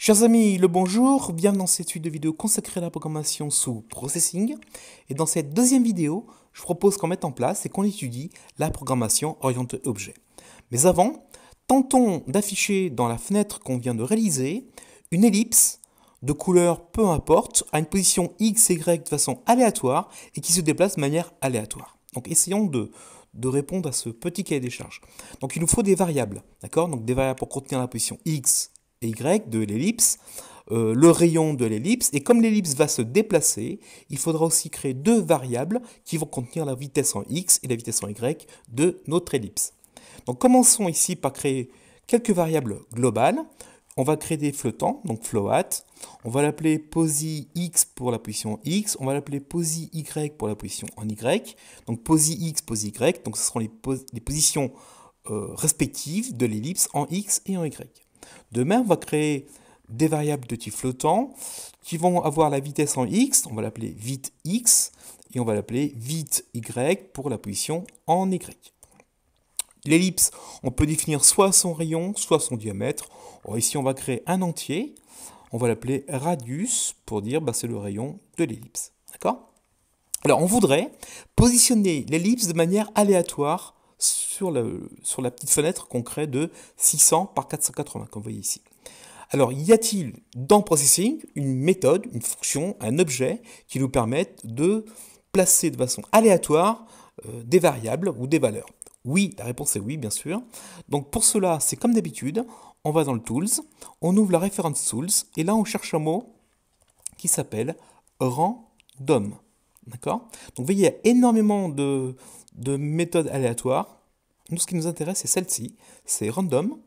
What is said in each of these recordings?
Chers amis, le bonjour, bienvenue dans cette suite de vidéos consacrée à la programmation sous Processing. Et dans cette deuxième vidéo, je propose qu'on mette en place et qu'on étudie la programmation orientée objet. Mais avant, tentons d'afficher dans la fenêtre qu'on vient de réaliser une ellipse de couleur peu importe, à une position X et Y de façon aléatoire et qui se déplace de manière aléatoire. Donc essayons de répondre à ce petit cahier des charges. Donc il nous faut des variables, d'accord? Donc des variables pour contenir la position X et Y de l'ellipse, le rayon de l'ellipse, et comme l'ellipse va se déplacer, il faudra aussi créer deux variables qui vont contenir la vitesse en X et la vitesse en Y de notre ellipse. Donc commençons ici par créer quelques variables globales. On va créer des flottants, donc float. On va l'appeler posi X pour la position X. On va l'appeler posi Y pour la position en Y. Donc posi X, posi Y. Donc ce seront les positions respectives de l'ellipse en X et en Y. De même, on va créer des variables de type flottant qui vont avoir la vitesse en X. On va l'appeler vit X. Et on va l'appeler vit Y pour la position en Y. L'ellipse, on peut définir soit son rayon, soit son diamètre. Alors ici, on va créer un entier. On va l'appeler radius pour dire c'est le rayon de l'ellipse. D'accord? Alors, on voudrait positionner l'ellipse de manière aléatoire sur la petite fenêtre qu'on crée de 600 par 480, comme vous voyez ici. Alors, y a-t-il dans Processing une méthode, une fonction, un objet qui nous permette de placer de façon aléatoire des variables ou des valeurs? Oui, la réponse est oui, bien sûr. Donc pour cela, c'est comme d'habitude, on va dans le Tools, on ouvre la référence Tools, et là on cherche un mot qui s'appelle random. D'accord? Donc vous voyez, il y a énormément de méthodes aléatoires. Nous, ce qui nous intéresse, c'est celle-ci, c'est random.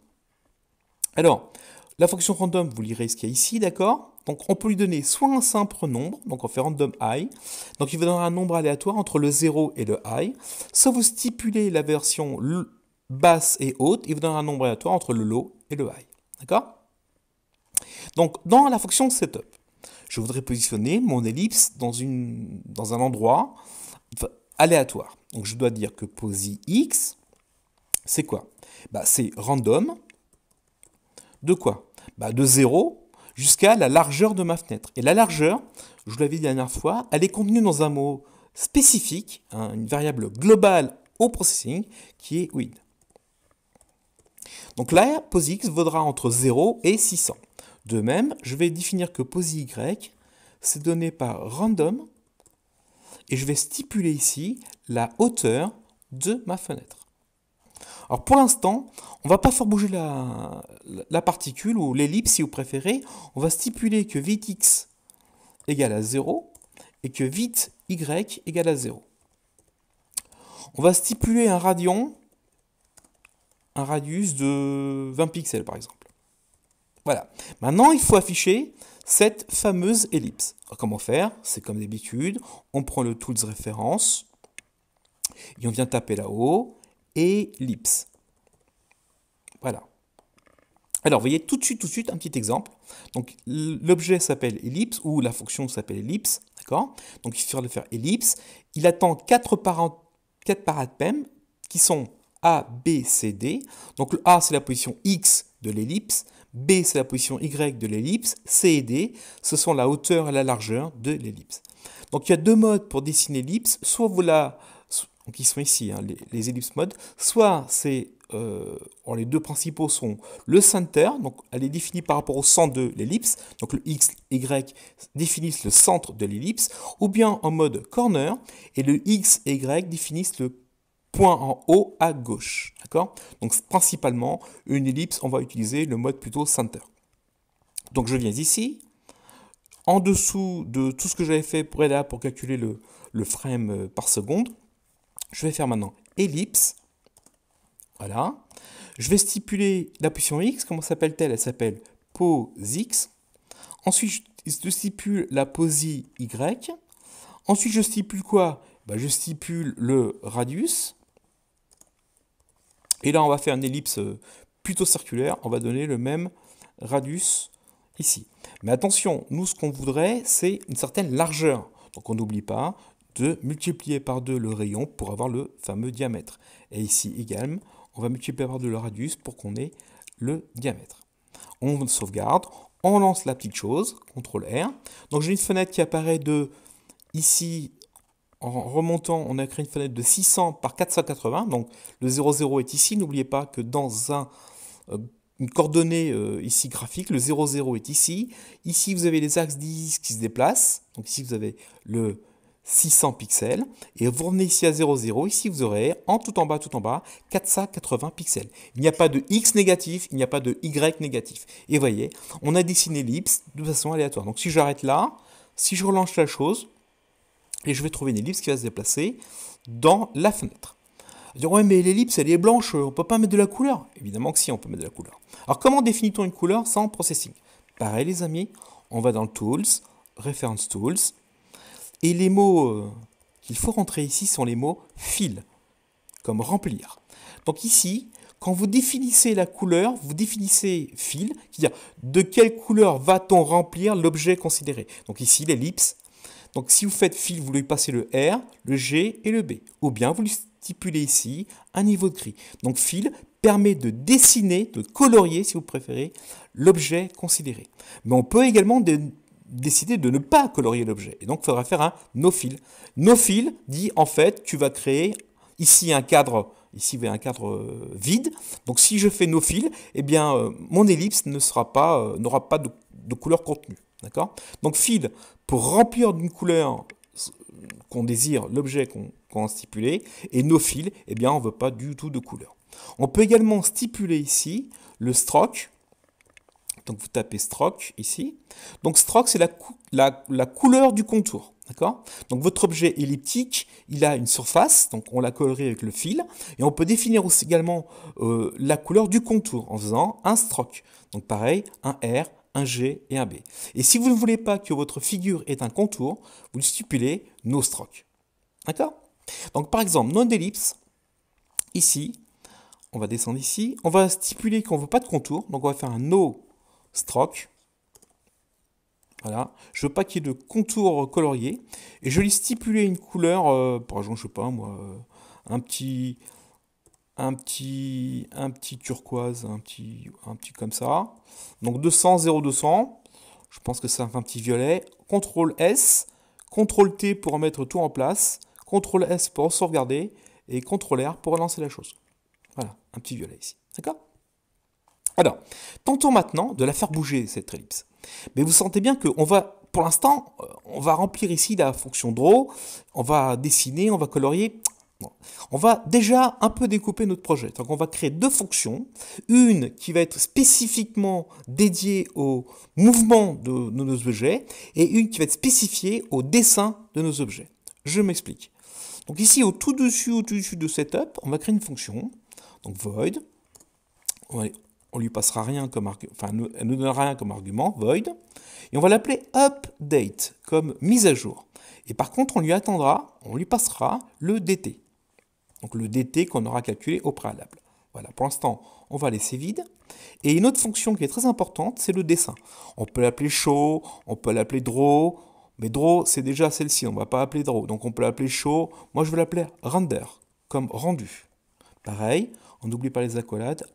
Alors, la fonction random, vous lirez ce qu'il y a ici, d'accord? Donc on peut lui donner soit un simple nombre, donc on fait random i, donc il va donner un nombre aléatoire entre le 0 et le i, soit vous stipulez la version basse et haute, il vous donne un nombre aléatoire entre le low et le high, d'accord? Donc dans la fonction setup, je voudrais positionner mon ellipse dans un endroit aléatoire. Donc je dois dire que posi x, c'est quoi? C'est random, de quoi? De 0 jusqu'à la largeur de ma fenêtre. Et la largeur, je vous l'avais dit la dernière fois, elle est contenue dans un mot spécifique, une variable globale au processing, qui est width. Donc là, posix vaudra entre 0 et 600. De même, je vais définir que posi y, c'est donné par random, et je vais stipuler ici la hauteur de ma fenêtre. Alors pour l'instant, on ne va pas faire bouger la particule ou l'ellipse si vous préférez. On va stipuler que vtx égale à 0 et que vity égale à 0. On va stipuler un radius de 20 pixels par exemple. Voilà. Maintenant, il faut afficher cette fameuse ellipse. Alors, comment faire? C'est comme d'habitude, on prend le tools référence et on vient taper là-haut. Ellipse. Voilà. Alors, vous voyez tout de suite un petit exemple. Donc, l'objet s'appelle ellipse ou la fonction s'appelle ellipse. D'accord? Donc, il suffit de faire ellipse. Il attend 4 paramètres qui sont A, B, C, D. Donc, le A, c'est la position X de l'ellipse. B, c'est la position Y de l'ellipse. C et D, ce sont la hauteur et la largeur de l'ellipse. Donc, il y a deux modes pour dessiner l'ellipse. Soit vous donc ils sont ici, les ellipses modes. Soit les deux principaux sont le center, donc elle est définie par rapport au centre de l'ellipse, donc le X, Y définissent le centre de l'ellipse, ou bien en mode corner, et le X et Y définissent le point en haut à gauche. D'accord? Donc principalement, une ellipse, on va utiliser le mode plutôt center. Donc je viens ici, en dessous de tout ce que j'avais fait pour calculer le frame par seconde, je vais faire maintenant ellipse. Voilà. Je vais stipuler la position X. Comment s'appelle-t-elle? Elle s'appelle posx. Ensuite, je stipule la posi Y. Ensuite, je stipule quoi? Je stipule le radius. Et là, on va faire une ellipse plutôt circulaire. On va donner le même radius ici. Mais attention, nous, ce qu'on voudrait, c'est une certaine largeur. Donc, on n'oublie pas de multiplier par 2 le rayon pour avoir le fameux diamètre. Et ici également, on va multiplier par 2 le radius pour qu'on ait le diamètre. On sauvegarde, on lance la petite chose, CTRL R. Donc j'ai une fenêtre qui apparaît de ici, en remontant, on a créé une fenêtre de 600 par 480. Donc le 00 est ici. N'oubliez pas que dans une coordonnée ici graphique, le 00 est ici. Ici, vous avez les axes 10 qui se déplacent. Donc ici, vous avez le 600 pixels. Et vous revenez ici à 00. Ici, vous aurez tout en bas, 480 pixels. Il n'y a pas de X négatif, il n'y a pas de Y négatif. Et vous voyez, on a dessiné l'ellipse de façon aléatoire. Donc si j'arrête là, si je relance la chose, et je vais trouver une ellipse qui va se déplacer dans la fenêtre. Dire, ouais, mais l'ellipse, elle est blanche, on ne peut pas mettre de la couleur. Évidemment que si, on peut mettre de la couleur. Alors, comment définit-on une couleur sans processing? Pareil, les amis, on va dans le Tools, Reference Tools, et les mots qu'il faut rentrer ici sont les mots Fill, comme remplir. Donc ici, quand vous définissez la couleur, vous définissez Fill, c'est-à-dire de quelle couleur va-t-on remplir l'objet considéré. Donc ici, l'ellipse. Donc si vous faites Fill, vous lui passez le R, le G et le B. Ou bien vous lui stipulez ici un niveau de gris. Donc Fill permet de dessiner, de colorier, si vous préférez, l'objet considéré. Mais on peut également décider de ne pas colorier l'objet. Et donc il faudra faire un No Fill. No Fill dit en fait, tu vas créer ici un cadre. Ici, vous avez un cadre vide. Donc, si je fais No Fill, eh bien, mon ellipse n'aura pas de couleur contenue. D'accord? Donc, Fill, pour remplir d'une couleur qu'on désire, l'objet qu'on a stipulé, et No Fill, eh bien, on ne veut pas du tout de couleur. On peut également stipuler ici le Stroke. Donc, vous tapez Stroke ici. Donc, Stroke, c'est la couleur du contour. D'accord? Donc votre objet elliptique, il a une surface, donc on l'a coloré avec le fil, et on peut définir aussi également la couleur du contour en faisant un stroke. Donc pareil, un R, un G et un B. Et si vous ne voulez pas que votre figure ait un contour, vous le stipulez no stroke. D'accord? Donc par exemple, non ellipse, ici, on va descendre ici, on va stipuler qu'on ne veut pas de contour, donc on va faire un no stroke. Voilà, je veux pas qu'il y ait de contour colorié. Et je vais stipuler une couleur, par exemple, je sais pas moi, un petit turquoise, un petit comme ça. Donc 200, 0200. Je pense que ça fait un petit violet. CTRL S, CTRL T pour remettre tout en place. CTRL S pour sauvegarder. Et CTRL R pour relancer la chose. Voilà, un petit violet ici. D'accord? Alors, tentons maintenant de la faire bouger, cette ellipse. Mais vous sentez bien qu'on va, pour l'instant, on va remplir ici la fonction draw, on va dessiner, on va colorier. Bon. On va déjà un peu découper notre projet. Donc on va créer deux fonctions, une qui va être spécifiquement dédiée au mouvement de nos objets et une qui va être spécifiée au dessin de nos objets. Je m'explique. Donc ici, au-dessus de setup, on va créer une fonction, donc void. On lui passera rien comme argument, enfin, elle ne donnera rien comme argument, void, et on va l'appeler update, comme mise à jour. Et par contre, on lui passera le dt. Donc le dt qu'on aura calculé au préalable. Voilà, pour l'instant, on va laisser vide. Et une autre fonction qui est très importante, c'est le dessin. On peut l'appeler show, on peut l'appeler draw, mais draw, c'est déjà celle-ci, on ne va pas appeler draw. Donc on peut l'appeler show, moi je vais l'appeler render, comme rendu. Pareil, on n'oublie pas les accolades.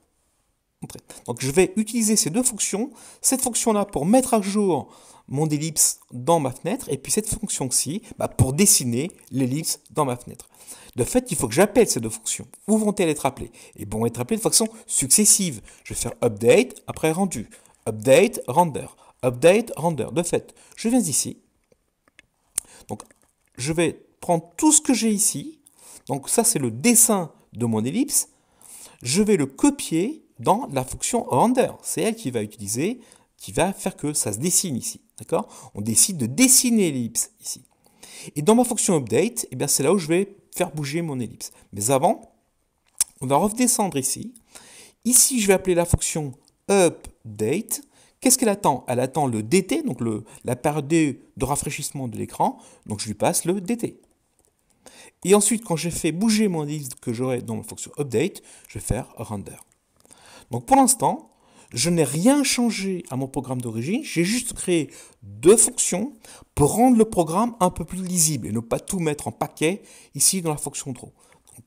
Donc je vais utiliser ces deux fonctions, cette fonction-là pour mettre à jour mon ellipse dans ma fenêtre, et puis cette fonction-ci pour dessiner l'ellipse dans ma fenêtre. De fait, il faut que j'appelle ces deux fonctions. Où vont-elles être appelées? Et vont être appelées de façon successive. Je vais faire update, après rendu. Update, render. Update, render. De fait, je viens ici. Donc, je vais prendre tout ce que j'ai ici. Donc ça, c'est le dessin de mon ellipse. Je vais le copier dans la fonction render. C'est elle qui va utiliser, qui va faire que ça se dessine ici. D'accord? On décide de dessiner l'ellipse ici. Et dans ma fonction update, eh bien c'est là où je vais faire bouger mon ellipse. Mais avant, on va redescendre ici. Ici, je vais appeler la fonction update. Qu'est-ce qu'elle attend? Elle attend le dt, donc la période de rafraîchissement de l'écran. Donc je lui passe le dt. Et ensuite, quand j'ai fait bouger mon ellipse que j'aurai dans ma fonction update, je vais faire render. Donc pour l'instant, je n'ai rien changé à mon programme d'origine, j'ai juste créé deux fonctions pour rendre le programme un peu plus lisible et ne pas tout mettre en paquet ici dans la fonction draw.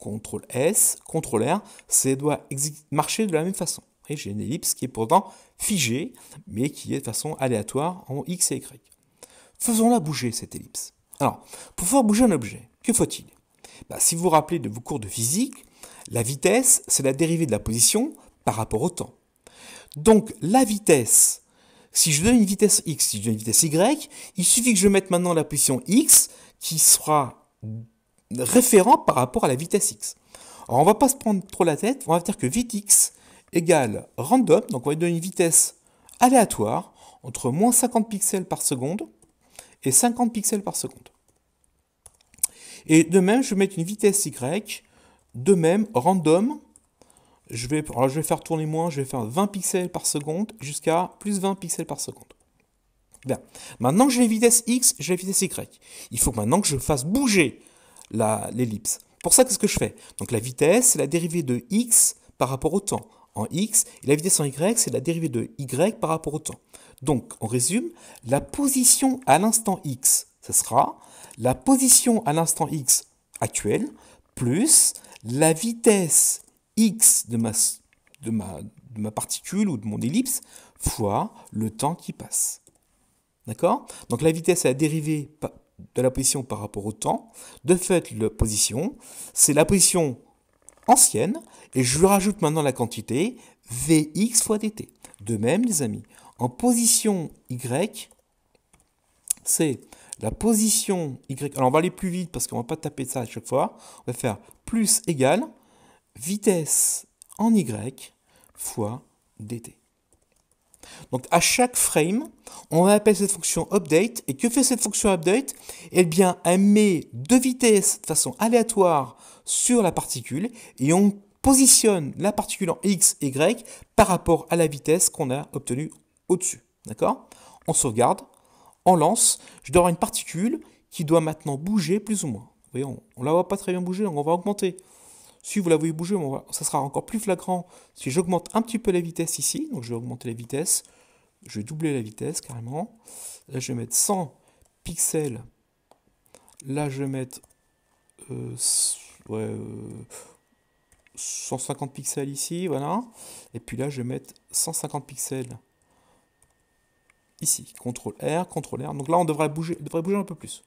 Donc CTRL S, CTRL R, ça doit marcher de la même façon. Et j'ai une ellipse qui est pourtant figée, mais qui est de façon aléatoire en x et y. Faisons-la bouger, cette ellipse. Alors, pour faire bouger un objet, que faut-il? Si vous vous rappelez de vos cours de physique, la vitesse, c'est la dérivée de la position par rapport au temps. Donc, la vitesse, si je donne une vitesse x, si je donne une vitesse y, il suffit que je mette maintenant la position x qui sera référent par rapport à la vitesse x. Alors, on ne va pas se prendre trop la tête, on va dire que vtx égale random, donc on va lui donner une vitesse aléatoire entre moins 50 pixels par seconde et 50 pixels par seconde. Et de même, je vais mettre une vitesse y, de même, random, je vais faire tourner moins, je vais faire 20 pixels par seconde jusqu'à plus 20 pixels par seconde. Bien. Maintenant que j'ai la vitesse x, j'ai la vitesse y. Il faut maintenant que je fasse bouger l'ellipse. Pour ça, qu'est-ce que je fais? Donc la vitesse, c'est la dérivée de x par rapport au temps en x, et la vitesse en y, c'est la dérivée de y par rapport au temps. Donc, on résume, la position à l'instant x, ce sera la position à l'instant x actuelle, plus la vitesse x de ma particule ou de mon ellipse, fois le temps qui passe. D'accord? Donc la vitesse est la dérivée de la position par rapport au temps. De fait, la position, c'est la position ancienne, et je lui rajoute maintenant la quantité Vx fois dt. De même, les amis, en position y, c'est la position y. Alors, on va aller plus vite parce qu'on ne va pas taper ça à chaque fois. On va faire plus égal vitesse en y fois dt. Donc, à chaque frame, on va appeler cette fonction update. Et que fait cette fonction update? Eh bien, elle met deux vitesses de façon aléatoire sur la particule et on positionne la particule en x et y par rapport à la vitesse qu'on a obtenue au-dessus. D'accord? On sauvegarde, on lance. Je dois avoir une particule qui doit maintenant bouger plus ou moins. Vous voyez, on ne la voit pas très bien bouger, donc on va augmenter. Si vous la voyez bouger, ça sera encore plus flagrant si j'augmente un petit peu la vitesse ici. Donc je vais augmenter la vitesse. Je vais doubler la vitesse carrément. Là, je vais mettre 100 pixels. Là, je vais mettre 150 pixels ici, voilà. Et puis là, je vais mettre 150 pixels ici. CTRL R, CTRL R. Donc là, on devrait bouger un peu plus.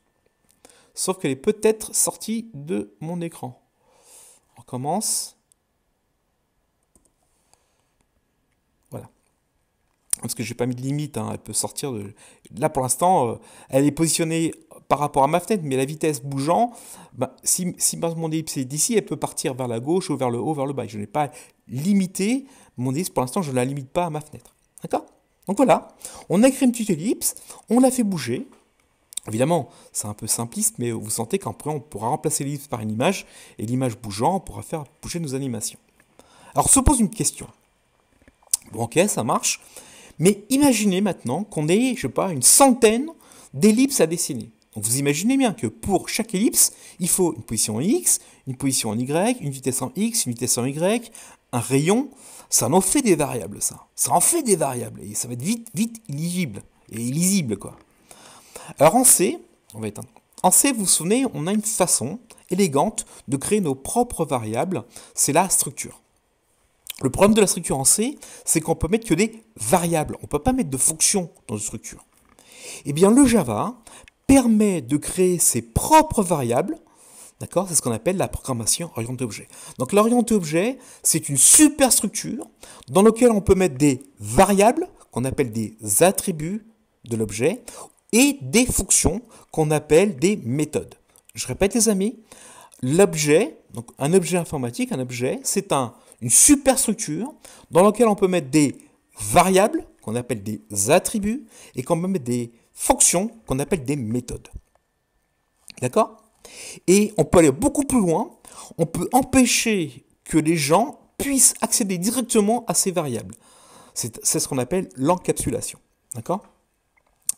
Sauf qu'elle est peut-être sortie de mon écran. On recommence. Voilà. Parce que je n'ai pas mis de limite, hein. Elle peut sortir de... Là, pour l'instant, elle est positionnée par rapport à ma fenêtre, mais la vitesse bougeant, si mon ellipse est d'ici, elle peut partir vers la gauche ou vers le haut, vers le bas. Je n'ai pas limité mon ellipse, pour l'instant, je ne la limite pas à ma fenêtre. D'accord? Donc voilà, on a créé une petite ellipse, on l'a fait bouger. Évidemment, c'est un peu simpliste, mais vous sentez qu'après, on pourra remplacer l'ellipse par une image, et l'image bougeant, on pourra faire bouger nos animations. Alors, se pose une question. Bon, ok, ça marche, mais imaginez maintenant qu'on ait, je sais pas, une centaine d'ellipses à dessiner. Donc, vous imaginez bien que pour chaque ellipse, il faut une position en x, une position en y, une vitesse en x, une vitesse en y, un rayon. Ça en fait des variables, ça. Ça en fait des variables, et ça va être vite illisible, et illisible, quoi. Alors en C, en C, vous vous souvenez, on a une façon élégante de créer nos propres variables, c'est la structure. Le problème de la structure en C, c'est qu'on peut mettre que des variables, on ne peut pas mettre de fonctions dans une structure. Eh bien le Java permet de créer ses propres variables, d'accord? C'est ce qu'on appelle la programmation orientée objet. Donc l'orienté objet, c'est une superstructure dans laquelle on peut mettre des variables qu'on appelle des attributs de l'objet, et des fonctions qu'on appelle des méthodes. Je répète les amis, l'objet, donc un objet informatique, c'est une superstructure dans laquelle on peut mettre des variables qu'on appelle des attributs et qu'on peut mettre des fonctions qu'on appelle des méthodes. D'accord? Et on peut aller beaucoup plus loin, on peut empêcher que les gens puissent accéder directement à ces variables. C'est ce qu'on appelle l'encapsulation. D'accord?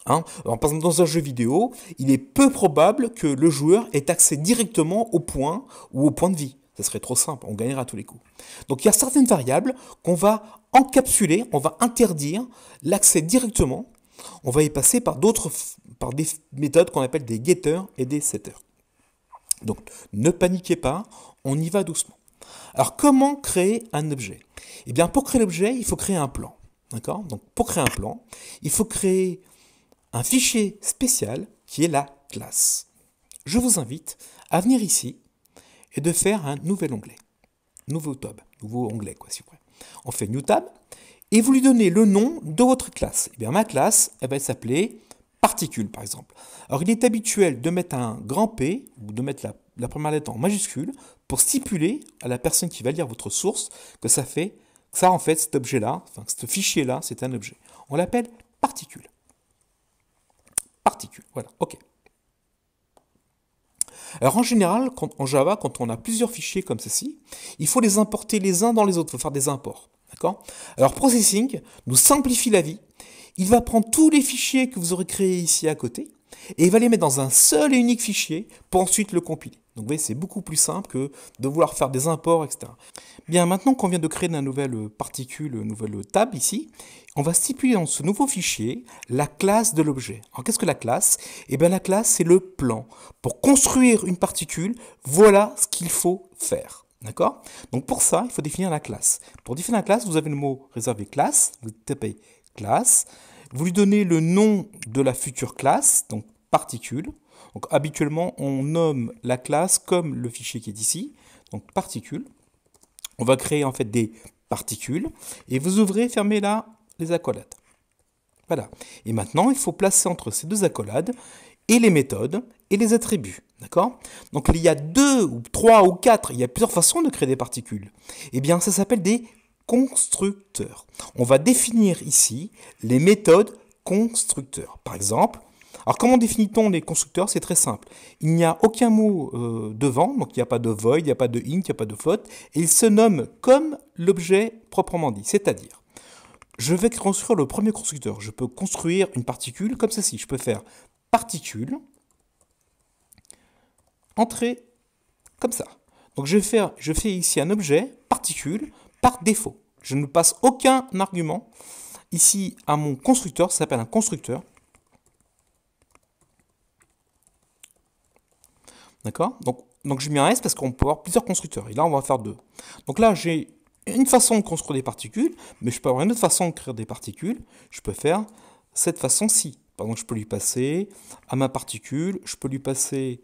Alors, par exemple, dans un jeu vidéo, il est peu probable que le joueur ait accès directement au point ou au point de vie. Ce serait trop simple, on gagnerait à tous les coups. Donc il y a certaines variables qu'on va encapsuler, on va interdire l'accès directement. On va y passer par des méthodes qu'on appelle des getters et des setters. Donc ne paniquez pas, on y va doucement. Alors, comment créer un objet? Eh bien, pour créer l'objet, il faut créer un plan. D'accord? Donc, pour créer un plan, il faut créer un fichier spécial qui est la classe. Je vous invite à venir ici et de faire un nouvel onglet. Nouveau onglet, quoi, si vous voulez. On fait New Tab et vous lui donnez le nom de votre classe. Eh bien, ma classe, elle va s'appeler particule, par exemple. Alors, il est habituel de mettre un grand P ou de mettre la première lettre en majuscule pour stipuler à la personne qui va lire votre source que ça, en fait, cet objet-là, enfin, ce fichier-là, c'est un objet. On l'appelle particule. Particule, voilà, ok. Alors en général, en Java, quand on a plusieurs fichiers comme ceci, il faut les importer les uns dans les autres, il faut faire des imports. D'accord? Alors Processing nous simplifie la vie. Il va prendre tous les fichiers que vous aurez créés ici à côté et il va les mettre dans un seul et unique fichier pour ensuite le compiler. Donc vous voyez, c'est beaucoup plus simple que de vouloir faire des imports, etc. Bien, maintenant qu'on vient de créer une nouvelle particule, une nouvelle table ici, on va stipuler dans ce nouveau fichier la classe de l'objet. Alors qu'est-ce que la classe? Eh bien la classe, c'est le plan. Pour construire une particule, voilà ce qu'il faut faire. D'accord? Donc pour ça, il faut définir la classe. Pour définir la classe, vous avez le mot réservé classe, vous tapez classe, vous lui donnez le nom de la future classe, donc particule. Donc habituellement, on nomme la classe comme le fichier qui est ici, donc particule. On va créer en fait des particules et vous ouvrez, fermez là les accolades. Voilà. Et maintenant, il faut placer entre ces deux accolades et les méthodes et les attributs. D'accord? Donc il y a 2 ou 3 ou 4, il y a plusieurs façons de créer des particules. Eh bien, ça s'appelle des constructeurs. On va définir ici les méthodes constructeurs. Par exemple, alors comment définit-on les constructeurs? C'est très simple. Il n'y a aucun mot devant, donc il n'y a pas de void, il n'y a pas de int, il n'y a pas de float, et ils se nomment comme l'objet proprement dit. C'est-à-dire, je vais construire le premier constructeur. Je peux construire une particule comme ceci. Je peux faire particule, entrée, comme ça. Donc je fais ici un objet particule par défaut. Je ne passe aucun argument ici à mon constructeur, ça s'appelle un constructeur. D'accord? Donc je mets un S parce qu'on peut avoir plusieurs constructeurs. Et là, on va en faire 2. Donc là, j'ai une façon de construire des particules, mais je peux avoir une autre façon de créer des particules. Je peux faire cette façon-ci. Par exemple, je peux lui passer à ma particule, je peux lui passer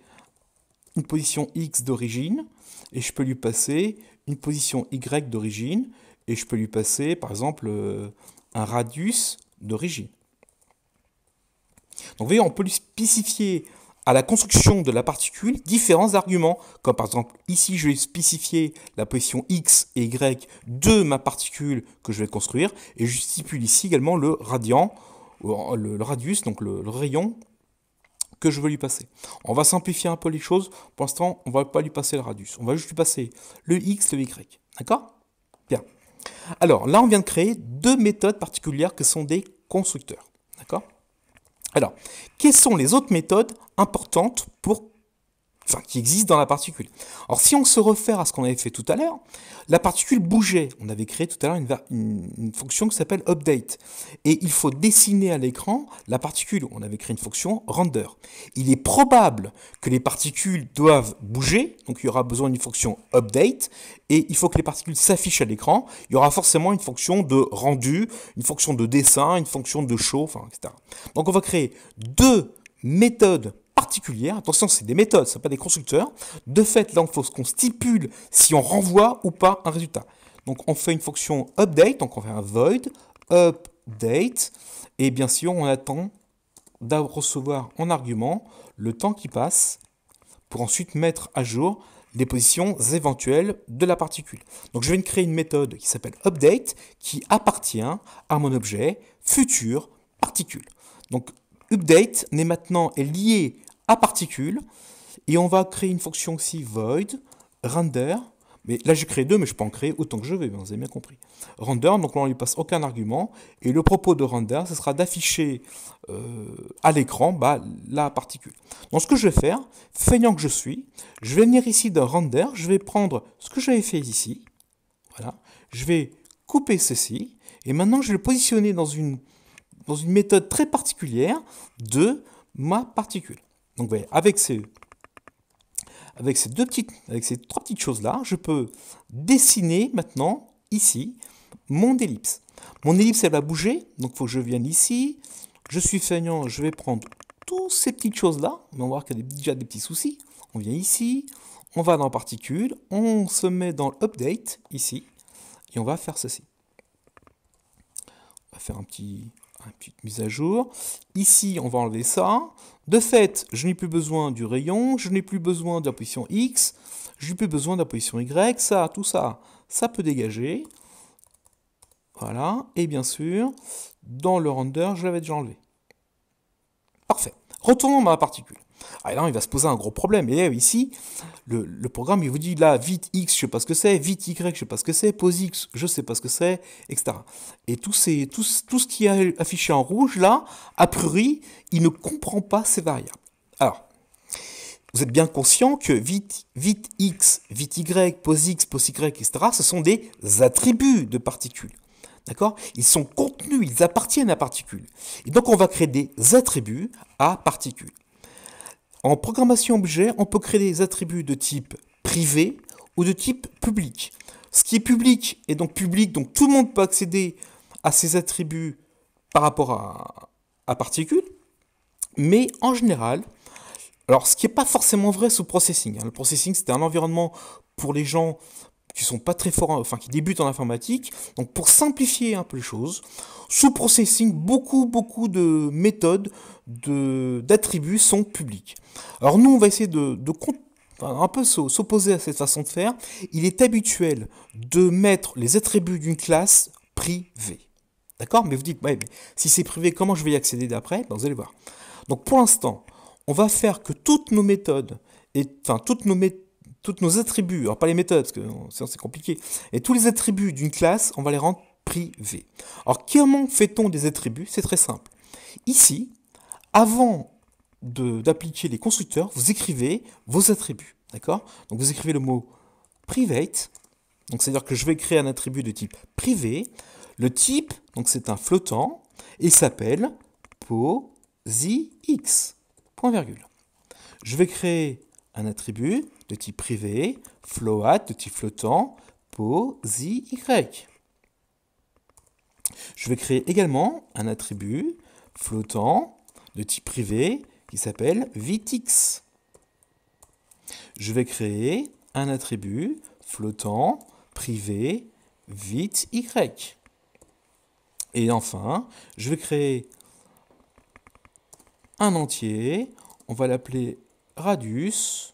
une position X d'origine, et je peux lui passer une position Y d'origine, et je peux lui passer, par exemple, un radius d'origine. Donc vous voyez, on peut lui spécifier à la construction de la particule différents arguments, comme par exemple ici je vais spécifier la position X et Y de ma particule que je vais construire, et je stipule ici également le radian, le radius, donc le rayon que je veux lui passer. On va simplifier un peu les choses, pour l'instant on ne va pas lui passer le radius, on va juste lui passer le X, le Y, d'accord? Bien. Alors là on vient de créer 2 méthodes particulières que sont des constructeurs, d'accord? Alors, quelles sont les autres méthodes importantes qui existent dans la particule? Alors, si on se réfère à ce qu'on avait fait tout à l'heure, la particule bougeait. On avait créé tout à l'heure une fonction qui s'appelle update. Et il faut dessiner à l'écran la particule. On avait créé une fonction render. Il est probable que les particules doivent bouger, donc il y aura besoin d'une fonction update, et il faut que les particules s'affichent à l'écran. Il y aura forcément une fonction de rendu, une fonction de dessin, une fonction de show, etc. Donc on va créer 2 méthodes particulières. Attention, c'est des méthodes, ce n'est pas des constructeurs. De fait, là, il faut qu'on stipule si on renvoie ou pas un résultat. Donc on fait une fonction update, donc on fait un void update, et bien sûr, on attend de recevoir en argument le temps qui passe pour ensuite mettre à jour les positions éventuelles de la particule. Donc je vais créer une méthode qui s'appelle update, qui appartient à mon objet future particule. Donc update est lié à particule, et on va créer une fonction aussi void render. Mais là j'ai créé 2, mais je peux en créer autant que je veux, vous avez bien compris. Render, donc là on ne lui passe aucun argument, et le propos de render, ce sera d'afficher à l'écran la particule. Donc ce que je vais faire, feignant que je suis, je vais venir ici dans render, je vais prendre ce que j'avais fait ici, voilà, je vais couper ceci, et maintenant je vais le positionner dans une méthode très particulière de ma particule. Donc vous voyez, avec avec ces trois petites choses-là, je peux dessiner maintenant, ici, mon ellipse. Mon ellipse, elle va bouger, donc il faut que je vienne ici. Je suis feignant, je vais prendre toutes ces petites choses-là, mais on va voir qu'il y a déjà des petits soucis. On vient ici, on va dans particules, on se met dans update, ici, et on va faire ceci. On va faire une petite mise à jour. Ici, on va enlever ça. De fait, je n'ai plus besoin du rayon, je n'ai plus besoin de la position X, je n'ai plus besoin de la position Y, ça, tout ça, ça peut dégager. Voilà, et bien sûr, dans le render, je l'avais déjà enlevé. Parfait. Retournons dans ma particule. Alors là, il va se poser un gros problème. Et ici, le programme, il vous dit là, vite X, je ne sais pas ce que c'est, vite Y, je ne sais pas ce que c'est, pose X, je ne sais pas ce que c'est, etc. Et tout ce qui est affiché en rouge, là, a priori, il ne comprend pas ces variables. Alors, vous êtes bien conscient que vite X, vite Y, pose X, pose Y, etc., ce sont des attributs de particules. D'accord? Ils sont contenus, ils appartiennent à particules. Et donc, on va créer des attributs à particules. En programmation objet, on peut créer des attributs de type privé ou de type public. Ce qui est public est donc public, donc tout le monde peut accéder à ces attributs par rapport à particules. Mais en général, alors ce qui n'est pas forcément vrai sous processing. Le processing, c'était un environnement pour les gens qui sont pas très forts, enfin qui débutent en informatique. Donc pour simplifier un peu les choses, sous processing, beaucoup de méthodes d'attributs sont publiques. Alors nous, on va essayer un peu s'opposer à cette façon de faire. Il est habituel de mettre les attributs d'une classe privée. D'accord? Mais vous dites, ouais, mais si c'est privé, comment je vais y accéder d'après? Ben, vous allez voir. Donc pour l'instant, on va faire que toutes nos méthodes, toutes nos attributs, alors pas les méthodes, parce que sinon c'est compliqué, et tous les attributs d'une classe, on va les rendre privés. Alors comment fait-on des attributs? C'est très simple. Ici, avant d'appliquer les constructeurs, vous écrivez vos attributs. D'accord? Donc vous écrivez le mot private, donc c'est-à-dire que je vais créer un attribut de type privé. Le type, donc c'est un flottant, et il s'appelle posix, point virgule. Je vais créer un attribut de type privé, float, de type flottant, posix. Je vais créer également un attribut flottant de type privé qui s'appelle vitx. Je vais créer un attribut flottant privé vit y. Et enfin, je vais créer un entier, on va l'appeler radius,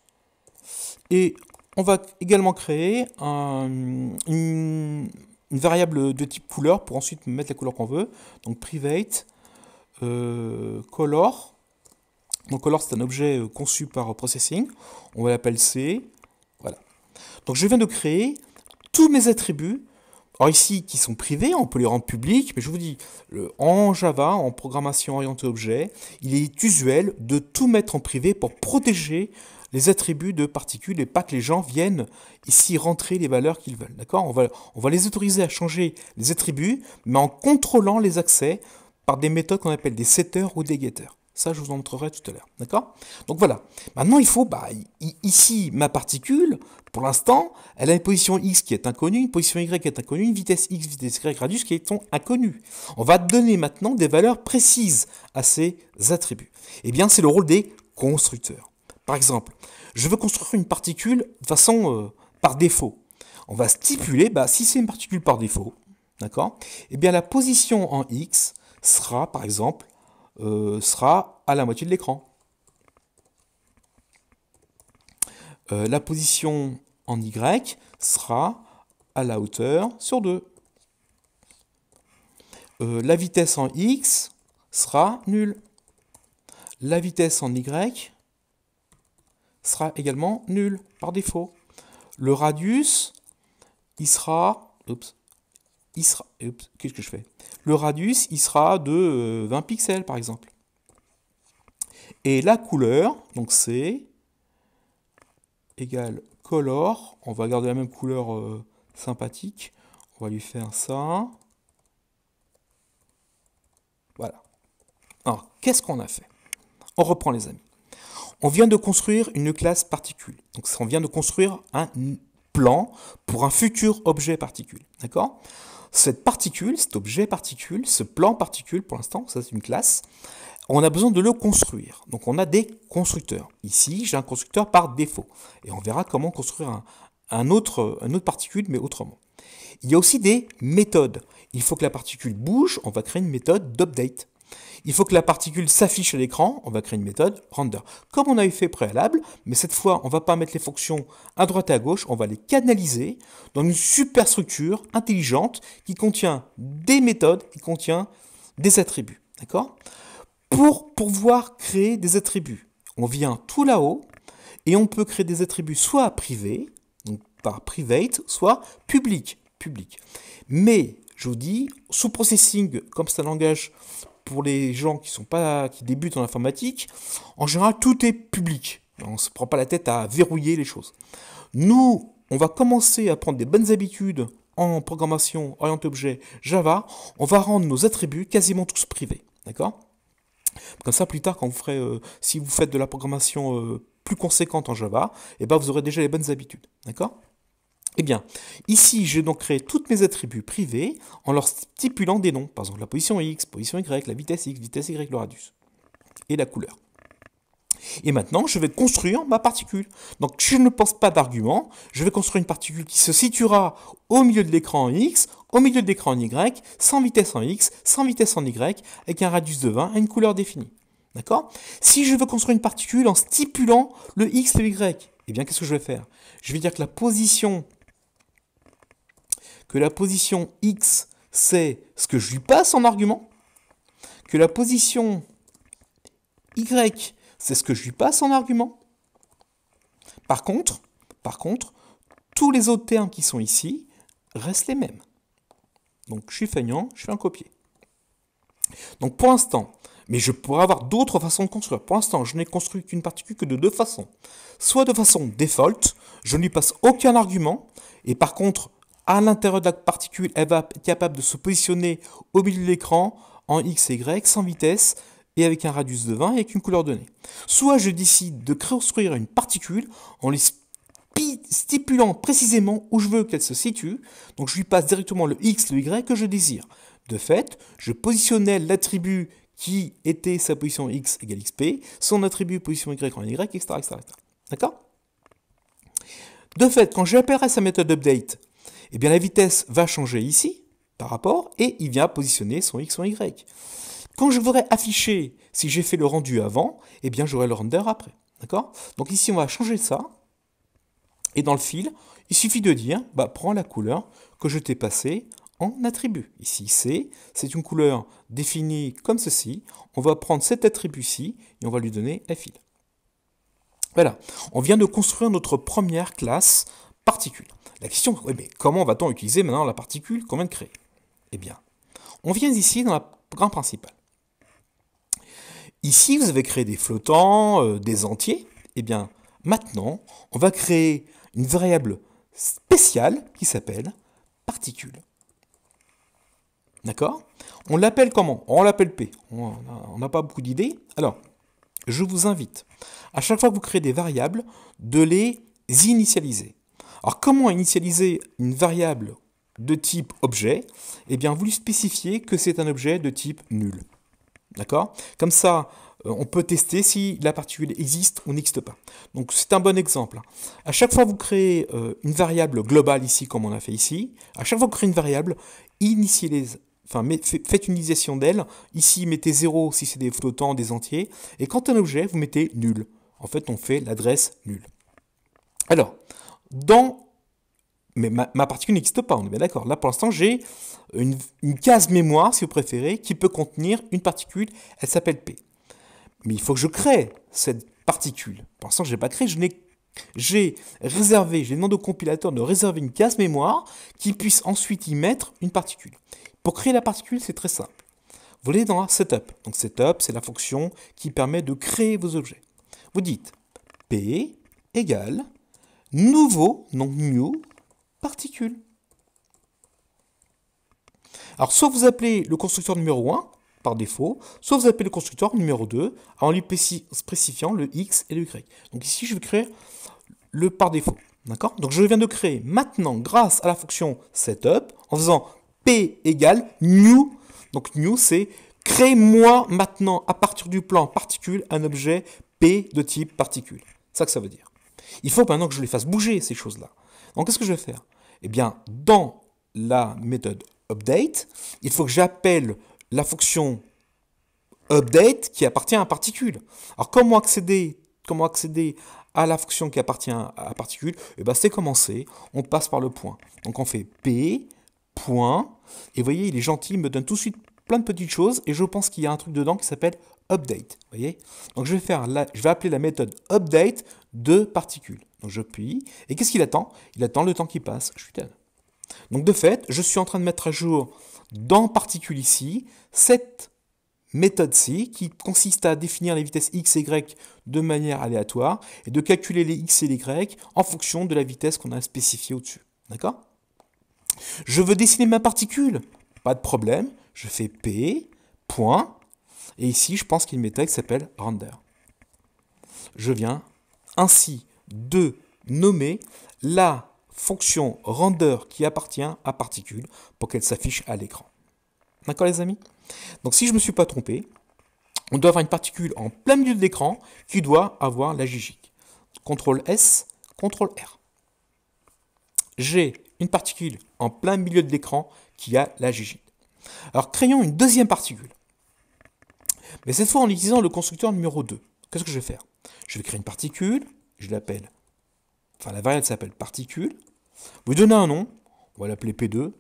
et on va également créer une variable de type couleur pour ensuite mettre la couleur qu'on veut. Donc private color. Donc color, c'est un objet conçu par processing. On va l'appeler C. Voilà. Donc je viens de créer tous mes attributs. Alors ici, qui sont privés, on peut les rendre publics, mais je vous dis, en Java, en programmation orientée objet, il est usuel de tout mettre en privé pour protéger les attributs de particules et pas que les gens viennent ici rentrer les valeurs qu'ils veulent. D'accord? On va les autoriser à changer les attributs, mais en contrôlant les accès par des méthodes qu'on appelle des setters ou des getters. Ça, je vous en montrerai tout à l'heure. D'accord? Donc voilà. Maintenant, il faut, ici, ma particule, pour l'instant, elle a une position X qui est inconnue, une position Y qui est inconnue, une vitesse X, vitesse Y, radius qui sont inconnues. On va donner maintenant des valeurs précises à ces attributs. Eh bien, c'est le rôle des constructeurs. Par exemple, je veux construire une particule de façon par défaut. On va stipuler, si c'est une particule par défaut, d'accord? Eh bien, la position en X sera, par exemple, sera à la moitié de l'écran. La position en Y sera à la hauteur sur 2. La vitesse en X sera nulle. La vitesse en Y sera également nulle par défaut. Le radius, il sera... qu'est-ce que je fais? Le radius, il sera de 20 pixels, par exemple. Et la couleur, donc c'est égale color. On va garder la même couleur sympathique. On va lui faire ça. Voilà. Alors, qu'est-ce qu'on a fait? On reprend, les amis. on vient de construire une classe particule. Donc on vient de construire un plan pour un futur objet particule. D'accord? Cette particule, cet objet particule, ce plan particule, pour l'instant, ça c'est une classe, on a besoin de le construire. Donc on a des constructeurs. Ici, j'ai un constructeur par défaut. Et on verra comment construire un autre particule, mais autrement. Il y a aussi des méthodes. Il faut que la particule bouge, on va créer une méthode d'update. Il faut que la particule s'affiche à l'écran, on va créer une méthode render. Comme on avait fait préalable, mais cette fois, on ne va pas mettre les fonctions à droite et à gauche, on va les canaliser dans une superstructure intelligente qui contient des méthodes, qui contient des attributs. D'accord ? Pour pouvoir créer des attributs, on vient tout là-haut et on peut créer des attributs soit privés, donc par private, soit public. Mais, je vous dis, sous processing, comme c'est un langage pour les gens qui débutent en informatique, en général, tout est public. On ne se prend pas la tête à verrouiller les choses. Nous, on va commencer à prendre des bonnes habitudes en programmation orientée objet Java. On va rendre nos attributs quasiment tous privés. D'accord ? Comme ça, plus tard, quand vous ferez, si vous faites de la programmation plus conséquente en Java, eh ben, vous aurez déjà les bonnes habitudes. D'accord ? Eh bien, ici, j'ai donc créé tous mes attributs privés en leur stipulant des noms. Par exemple, la position X, position Y, la vitesse X, vitesse Y, le radius. Et la couleur. Et maintenant, je vais construire ma particule. Donc, je ne pense pas d'argument. Je vais construire une particule qui se situera au milieu de l'écran en X, au milieu de l'écran en Y, sans vitesse en X, sans vitesse en Y, avec un radius de 20 et une couleur définie. D'accord ? Si je veux construire une particule en stipulant le X et le Y, eh bien, qu'est-ce que je vais faire ? Je vais dire que la position X, c'est ce que je lui passe en argument, que la position Y, c'est ce que je lui passe en argument. Par contre, tous les autres termes qui sont ici restent les mêmes. Donc, je suis feignant, je fais un copier. Donc, pour l'instant, mais je pourrais avoir d'autres façons de construire. Pour l'instant, je n'ai construit qu'une particule que de deux façons. Soit de façon default, je ne lui passe aucun argument, et par contre, à l'intérieur de la particule, elle va être capable de se positionner au milieu de l'écran en X et Y, sans vitesse, et avec un radius de 20 et avec une couleur donnée. Soit je décide de construire une particule en lui stipulant précisément où je veux qu'elle se situe, donc je lui passe directement le X, le Y que je désire. De fait, je positionnais l'attribut qui était sa position X égale XP, son attribut position Y en Y, etc. D'accord ? De fait, quand j'appellerai sa méthode update, eh bien la vitesse va changer ici, par rapport, et il vient positionner son X, son Y. Quand je voudrais afficher, si j'ai fait le rendu avant, eh bien j'aurai le render après. D'accord ? Donc ici, on va changer ça. Et dans le fil, il suffit de dire, prends la couleur que je t'ai passée en attribut. Ici, c'est une couleur définie comme ceci. On va prendre cet attribut-ci et on va lui donner un fil. Voilà, on vient de construire notre première classe particule. La question, mais comment va-t-on utiliser maintenant la particule qu'on vient de créer ? Eh bien, on vient ici dans la grande principale. Ici, vous avez créé des flottants, des entiers. Eh bien, maintenant, on va créer une variable spéciale qui s'appelle particule. D'accord ? On l'appelle comment ? On l'appelle P. On n'a pas beaucoup d'idées. Alors, je vous invite, à chaque fois que vous créez des variables, de les initialiser. Alors, comment initialiser une variable de type objet ? Eh bien, vous lui spécifiez que c'est un objet de type nul. D'accord ? Comme ça, on peut tester si la particule existe ou n'existe pas. Donc, c'est un bon exemple. À chaque fois que vous créez une variable globale ici, comme on a fait ici, à chaque fois que vous créez une variable, faites une initialisation d'elle. Ici, mettez 0 si c'est des flottants, des entiers. Et quand un objet, vous mettez nul. En fait, on fait l'adresse nulle. Alors, mais ma particule n'existe pas, on est bien d'accord. Là, pour l'instant, j'ai une case mémoire, si vous préférez, qui peut contenir une particule. Elle s'appelle P. Mais il faut que je crée cette particule. Pour l'instant, je n'ai pas créé. J'ai demandé au compilateur de réserver une case mémoire qui puisse ensuite y mettre une particule. Pour créer la particule, c'est très simple. Vous allez dans Setup. Donc Setup, c'est la fonction qui permet de créer vos objets. Vous dites P égale nouveau, donc new, particule. Alors, soit vous appelez le constructeur numéro 1, par défaut, soit vous appelez le constructeur numéro 2 en lui spécifiant le x et le y. Donc ici, je vais créer le par défaut. D'accord? Donc je viens de créer maintenant, grâce à la fonction setup, en faisant p égale new. Donc new, c'est crée-moi maintenant, à partir du plan particule, un objet p de type particule. C'est ça que ça veut dire. Il faut maintenant que je les fasse bouger, ces choses-là. Donc qu'est-ce que je vais faire? Eh bien, dans la méthode update, il faut que j'appelle la fonction update qui appartient à particule. Alors comment accéder à la fonction qui appartient à particule? Eh bien, c'est commencé, on passe par le point. Donc on fait p, point, et vous voyez, il est gentil, il me donne tout de suite plein de petites choses, et je pense qu'il y a un truc dedans qui s'appelle update. Vous voyez? Donc je vais appeler la méthode update de particule. Donc je puis, et qu'est-ce qu'il attend? Il attend le temps qui passe. Je suis tel. Donc de fait, je suis en train de mettre à jour dans particule ici cette méthode-ci qui consiste à définir les vitesses x et y de manière aléatoire et de calculer les x et les y en fonction de la vitesse qu'on a spécifiée au-dessus. D'accord? Je veux dessiner ma particule. Pas de problème. Je fais p, point, et ici, je pense qu'il y a une méthode qui s'appelle render. Je viens ainsi de nommer la fonction render qui appartient à particule pour qu'elle s'affiche à l'écran. D'accord les amis? Donc si je ne me suis pas trompé, on doit avoir une particule en plein milieu de l'écran qui doit avoir la gigique. CTRL S, CTRL R. J'ai une particule en plein milieu de l'écran qui a la gigique. Alors créons une deuxième particule. Mais cette fois en utilisant le constructeur numéro 2. Qu'est-ce que je vais faire? Je vais créer une particule, je l'appelle, enfin la variable s'appelle particule. Vous donnez un nom, on va l'appeler P2.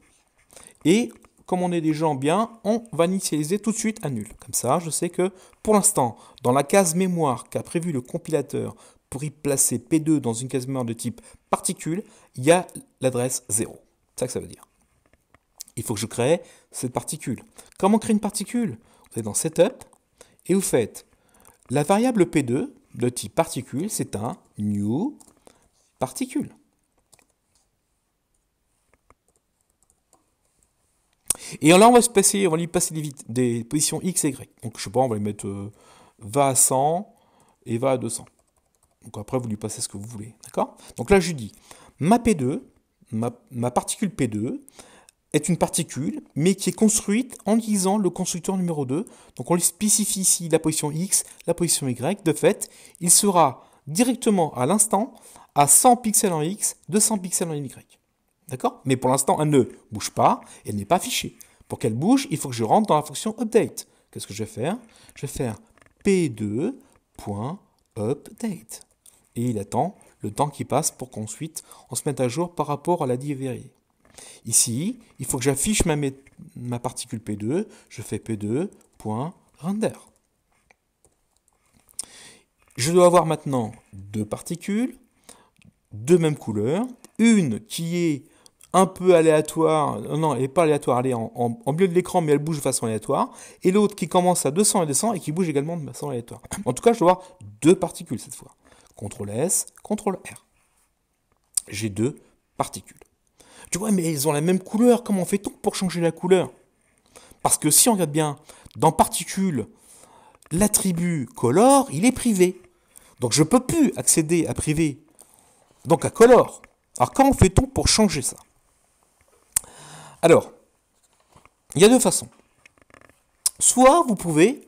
Et comme on est des gens bien, on va initialiser tout de suite à nul. Comme ça, je sais que pour l'instant, dans la case mémoire qu'a prévu le compilateur pour y placer P2 dans une case mémoire de type particule, il y a l'adresse 0. C'est ça que ça veut dire. Il faut que je crée cette particule. Comment créer une particule? Vous allez dans Setup et vous faites la variable P2 de type particule, c'est un new particule. Et là, on va lui passer des positions x et y. Donc, je sais pas, on va lui mettre va à 100 et va à 200. Donc, après, vous lui passez ce que vous voulez. D'accord? Donc là, je lui dis, ma P2, ma particule P2, est une particule, mais qui est construite en utilisant le constructeur numéro 2. Donc, on lui spécifie ici la position x, la position y. De fait, il sera directement à l'instant à 100 pixels en x, 200 pixels en y. D'accord? Mais pour l'instant, elle ne bouge pas, elle n'est pas affichée. Pour qu'elle bouge, il faut que je rentre dans la fonction update. Qu'est-ce que je vais faire? Je vais faire p2.update. Et il attend le temps qui passe pour qu'ensuite on se mette à jour par rapport à la librairie. Ici, il faut que j'affiche ma particule P2. Je fais P2.render. Je dois avoir maintenant deux particules, de même couleur. Une qui est un peu aléatoire, non, elle n'est pas aléatoire, elle est en milieu de l'écran, mais elle bouge de façon aléatoire. Et l'autre qui commence à 200 et 200 et qui bouge également de façon aléatoire. En tout cas, je dois avoir deux particules cette fois. CTRL S, CTRL R. J'ai deux particules. Tu vois, mais elles ont la même couleur. Comment fait-on pour changer la couleur? Parce que si on regarde bien, dans particules, l'attribut color, il est privé. Donc je ne peux plus accéder à privé, donc à color. Alors comment fait-on pour changer ça? Alors, il y a deux façons. Soit vous pouvez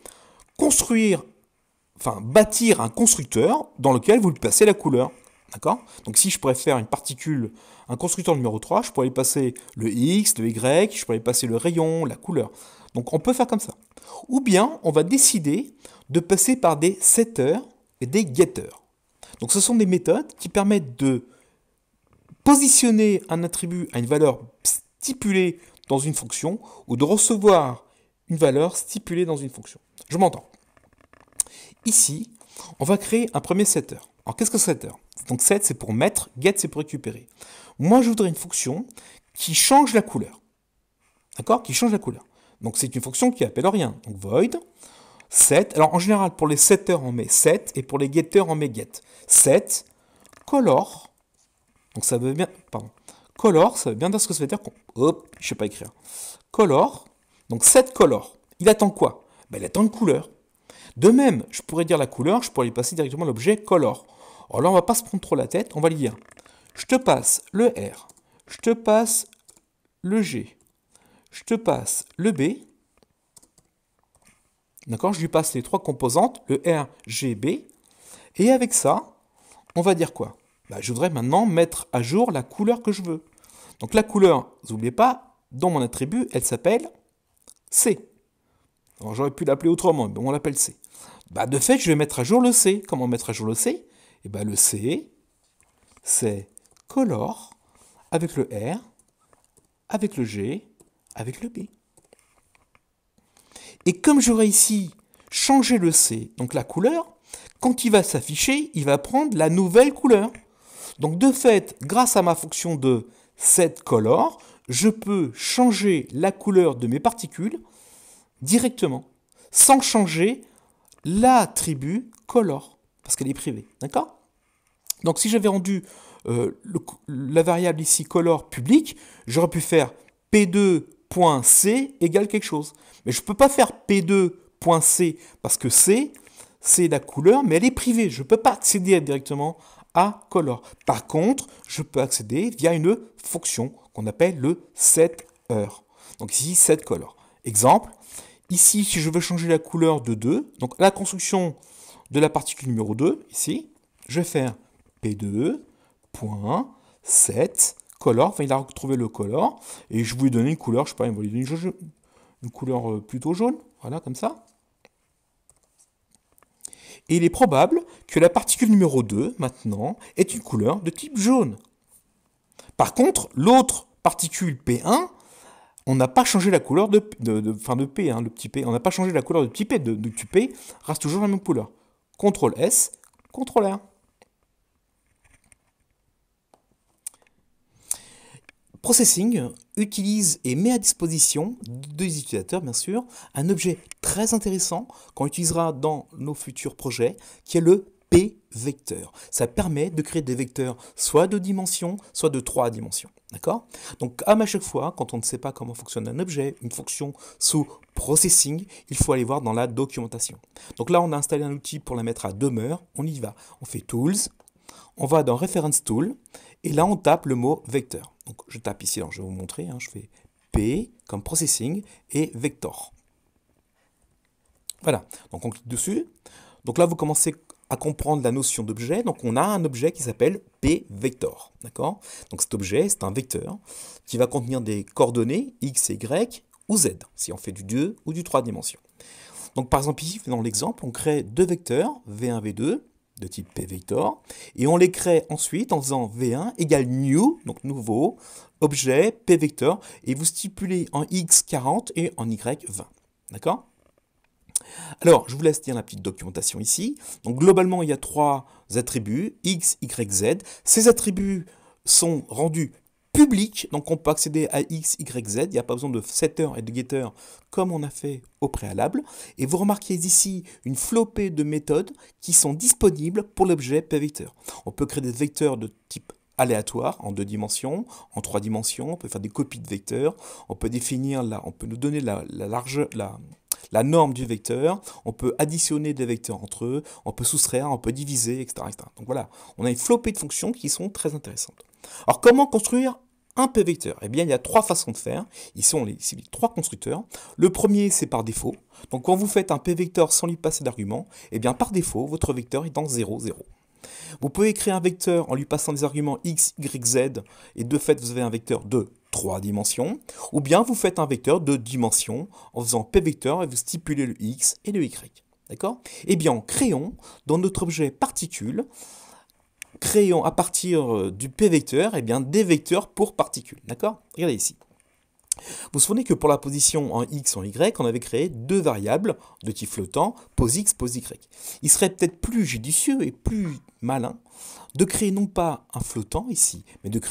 bâtir un constructeur dans lequel vous lui passez la couleur. D'accord? Donc si je pourrais faire une particule, un constructeur numéro 3, je pourrais y passer le X, le Y, je pourrais y passer le rayon, la couleur. Donc on peut faire comme ça. Ou bien on va décider de passer par des setters et des getters. Donc ce sont des méthodes qui permettent de positionner un attribut à une valeur stipulée dans une fonction ou de recevoir une valeur stipulée dans une fonction. Je m'entends. Ici, on va créer un premier setter. Alors qu'est-ce que setter? Donc set c'est pour mettre, get c'est pour récupérer. Moi je voudrais une fonction qui change la couleur. D'accord? Qui change la couleur. Donc c'est une fonction qui appelle rien. Donc void set. Alors en général pour les setters on met set et pour les getters on met get. Set color. Donc ça veut bien, pardon. Color, ça veut bien dire ce que ça veut dire. Hop, je sais pas écrire. Color. Donc set color. Il attend quoi? Ben, elle attend une couleur. De même, je pourrais dire la couleur, je pourrais lui passer directement l'objet color. Alors là, on ne va pas se prendre trop la tête, on va lui dire, je te passe le R, je te passe le G, je te passe le B. D'accord, je lui passe les trois composantes, le R, G, B. Et avec ça, on va dire quoi? Ben, je voudrais maintenant mettre à jour la couleur que je veux. Donc la couleur, n'oubliez pas, dans mon attribut, elle s'appelle C. Alors j'aurais pu l'appeler autrement, mais on l'appelle C. Bah, de fait, je vais mettre à jour le C. Comment mettre à jour le C? Et ben, le C, c'est color avec le R, avec le G, avec le B. Et comme j'aurai ici changé le C, donc la couleur, quand il va s'afficher, il va prendre la nouvelle couleur. Donc de fait, grâce à ma fonction de setColor, je peux changer la couleur de mes particules directement, sans changer l'attribut color, parce qu'elle est privée. D'accord? Donc si j'avais rendu la variable ici color publique, j'aurais pu faire p2.c égale quelque chose. Mais je ne peux pas faire p2.c parce que c, c'est la couleur, mais elle est privée. Je ne peux pas accéder directement à color. Par contre, je peux accéder via une fonction qu'on appelle le setHeure. Donc ici, setColor. Exemple, ici, si je veux changer la couleur de 2, donc la construction de la particule numéro 2, ici, je vais faire p2.setColor, enfin il a retrouvé le color, et je vais lui donner une couleur, je sais pas, il va lui donner une couleur plutôt jaune, voilà, comme ça. Et il est probable que la particule numéro 2, maintenant, est une couleur de type jaune. Par contre, l'autre particule P1, on n'a pas changé la couleur de P, le petit P, on n'a pas changé la couleur de petit P, de petit P reste toujours la même couleur. CTRL S, CTRL R. Processing utilise et met à disposition des utilisateurs, bien sûr, un objet très intéressant qu'on utilisera dans nos futurs projets, qui est le p-vecteur. Ça permet de créer des vecteurs soit de dimensions, soit de 3 dimensions. D'accord? Donc, à chaque fois, quand on ne sait pas comment fonctionne un objet, une fonction sous processing, il faut aller voir dans la documentation. Donc là, on a installé un outil pour la mettre à demeure. On y va. On fait Tools, on va dans Reference Tool, et là, on tape le mot vecteur. Donc, je tape ici, alors je vais vous montrer, je fais P comme processing et vector. Voilà, donc on clique dessus. Donc là, vous commencez à comprendre la notion d'objet. Donc, on a un objet qui s'appelle p-vector. D'accord? Donc, cet objet, c'est un vecteur qui va contenir des coordonnées x et y ou z, si on fait du 2 ou du 3 dimensions. Donc, par exemple, ici, dans l'exemple, on crée deux vecteurs, v1, v2, de type p-vector, et on les crée ensuite en faisant v1 égale new, donc nouveau, objet p-vector, et vous stipulez en x 40 et en y 20. D'accord? Alors, je vous laisse lire la petite documentation ici. Donc, globalement, il y a trois attributs, x, y, z. Ces attributs sont rendus publics, donc on peut accéder à x, y, z. Il n'y a pas besoin de setter et de getter comme on a fait au préalable. Et vous remarquez ici une flopée de méthodes qui sont disponibles pour l'objet p-vecteur. On peut créer des vecteurs de type aléatoire en 2 dimensions, en 3 dimensions, on peut faire des copies de vecteurs, on peut définir on peut nous donner la norme du vecteur, on peut additionner des vecteurs entre eux, on peut soustraire, on peut diviser, etc., etc. Donc voilà, on a une flopée de fonctions qui sont très intéressantes. Alors comment construire un p-vecteur? Eh bien, il y a 3 façons de faire. Ici, on ici les 3 constructeurs. Le premier, c'est par défaut. Donc quand vous faites un p-vecteur sans lui passer d'arguments, eh bien par défaut, votre vecteur est en 0, 0. Vous pouvez créer un vecteur en lui passant des arguments x, y, z, et de fait, vous avez un vecteur de 3 dimensions, ou bien vous faites un vecteur de dimensions en faisant p-vecteur et vous stipulez le x et le y. D'accord? Eh bien, créons dans notre objet particule, créons à partir du p-vecteur, eh bien, des vecteurs pour particules. D'accord? Regardez ici. Vous vous souvenez que pour la position en x, en y, on avait créé deux variables de type flottant, pose x, pose y. Il serait peut-être plus judicieux et plus malin de créer non pas un flottant ici, mais de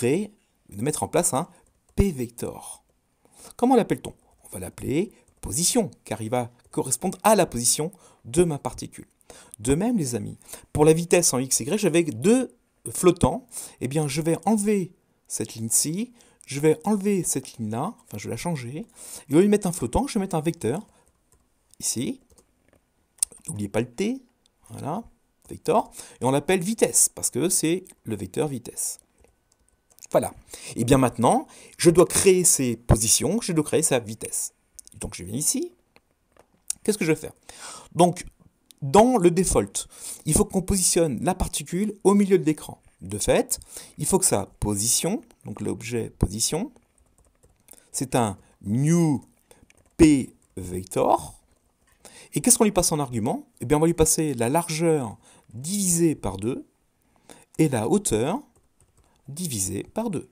mettre en place un p-vector. Comment l'appelle-t-on? On va l'appeler position, car il va correspondre à la position de ma particule. De même, les amis, pour la vitesse en x, y, j'avais deux flottants. Eh bien, je vais enlever cette ligne-ci, je vais enlever cette ligne-là, enfin je vais la changer, et au lieu de mettre un flottant, je vais mettre un vecteur, ici, n'oubliez pas le T, voilà, vector, et on l'appelle vitesse, parce que c'est le vecteur vitesse. Voilà. Et bien maintenant, je dois créer ces positions, je dois créer sa vitesse. Donc je viens ici, qu'est-ce que je vais faire? Donc, dans le default, il faut qu'on positionne la particule au milieu de l'écran. De fait, il faut que sa position, donc l'objet position, c'est un new p vector. Et qu'est-ce qu'on lui passe en argument? Eh bien, on va lui passer la largeur divisée par 2 et la hauteur divisée par 2.